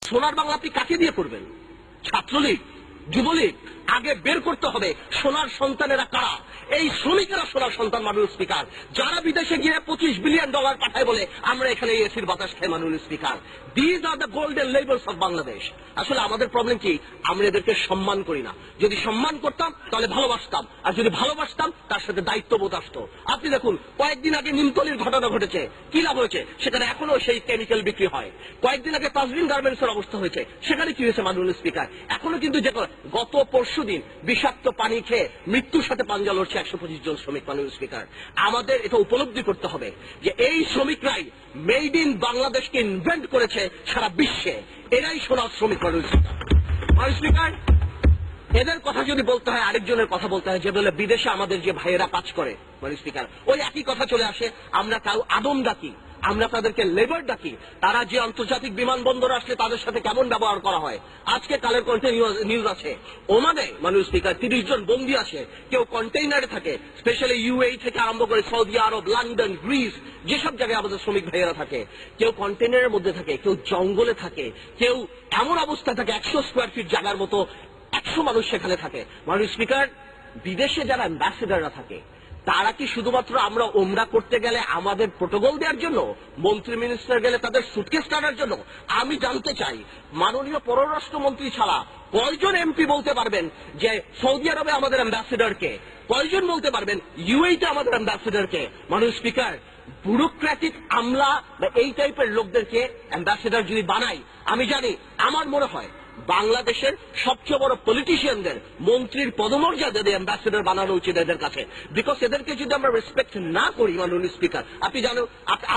সোনার বাংলা আপনি কাকে দিয়ে করবেন? ছাত্রলীগ, যুবলীগ? আগে বের করতে হবে সোনার সন্তানেরা কারা। এই শ্রমিকেরা সোনার সন্তান মাননীয় স্পিকার, যারা বিদেশে গিয়ে $25 বিলিয়ন পাঠায় বলে আমরা এখানে এসির বাতাস খাই মাননীয় speaker. These are the golden labours of Bangladesh. আসলে আমাদের প্রবলেম কি, আমরা এদেরকে সম্মান করি না। যদি সম্মান করতাম তাহলে ভালোবাসতাম, আর যদি ভালোবাসতাম তার সাথে দায়িত্ববোধ আসতো। আপনি দেখুন, কয়েকদিন আগে নিমতলির ঘটনা ঘটেছে, কি লাভ হয়েছে? সেখানে এখনো সেই কেমিক্যাল বিক্রি হয়। কয়েকদিন আগে তাজরিন গার্মেন্টস এর অবস্থা হয়েছে, সেখানে কি হয়েছে মাননীয় স্পিকার? এখনো কিন্তু যে গত পরশুদিন বিষাক্ত পানি খেয়ে মৃত্যুর সাথে পাঞ্জা লড়ছে 125 জন শ্রমিক মাননীয় স্পিকার। আমাদের এটা উপলব্ধি করতে হবে যে এই শ্রমিকরাই মেড ইন বাংলাদেশকে ইনভেন্ট করেছে সারা বিশ্বে। এরাই সোনার শ্রমিক মাননীয় স্পিকার। এদের কথা যদি বলতে হয়, আরেকজনের কথা বলতে হয়, যে বলে বিদেশে আমাদের যে ভাইয়েরা কাজ করে মাননীয় স্পিকার, ওই একই কথা চলে আসে। আমরা কাউ আদম ডাকি, আমরা তাদেরকে লেবার ডাকি। তারা যে আন্তর্জাতিক বিমানবন্দর আসলে তাদের সাথে কেমন ব্যবহার করা হয়। আজকে কালের নিউজ আছে, ওমানে মাননীয় স্পিকার 30 জন বন্দী আছে। কেউ কন্টেইনারে থাকে, স্পেশালি ইউএই থেকে আরম্ভ করে সৌদি আরব, লন্ডন, গ্রিস, যেসব জায়গায় আমাদের শ্রমিক ভাইয়েরা থাকে। কেউ কন্টেইনারের মধ্যে থাকে, কেউ জঙ্গলে থাকে, কেউ এমন অবস্থা থাকে 100 স্কোয়ার ফিট জায়গার মতো 100 মানুষ সেখানে থাকে। মাননীয় স্পিকার, বিদেশে যারা অ্যাম্বাসেডাররা থাকে তারা কি শুধুমাত্র আমরা ওমরা করতে গেলে আমাদের প্রোটোকল দেওয়ার জন্য, মন্ত্রী মিনিস্টার গেলে তাদের সুটকেস টানার জন্য? আমি জানতে চাই, মাননীয় পররাষ্ট্রমন্ত্রী ছাড়া কয়জন এমপি বলতে পারবেন যে সৌদি আরবে আমাদের অ্যাম্বাসেডারকে? কয়জন বলতে পারবেন ইউএইতে আমাদের অ্যাম্বাসেডারকে? মাননীয় স্পিকার, ব্যুরোক্রেটিক আমলা বা এই টাইপের লোকদেরকে অ্যাম্বাসেডার যদি বানাই, আমি জানি, আমার মনে হয় বাংলাদেশের সবচেয়ে বড় পলিটিশিয়ানদের মন্ত্রীর পদমর্যাদা দিয়ে অ্যাম্বাসেডর বানানো উচিত এদের কাছে। বিকজ এদেরকে যদি আমরা রেসপেক্ট না করি মাননীয় স্পিকার, আপনি জানো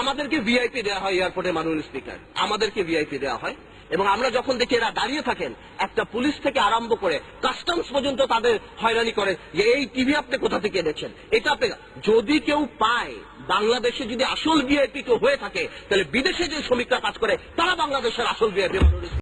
আমাদেরকে ভিআইপি দেওয়া হয় এয়ারপোর্টে মাননীয় স্পিকার, আমাদেরকে ভিআইপি দেওয়া হয়। এবং আমরা যখন দেখি এরা দাঁড়িয়ে থাকেন, একটা পুলিশ থেকে আরম্ভ করে কাস্টমস পর্যন্ত তাদের হয়রানি করে যে এই টিভি আপনি কোথা থেকে এনেছেন, এটা আপনি। যদি কেউ পায় বাংলাদেশে যদি আসল ভিআইপি কেউ হয়ে থাকে, তাহলে বিদেশে যে শ্রমিকরা কাজ করে তারা বাংলাদেশের আসল ভিআইপি।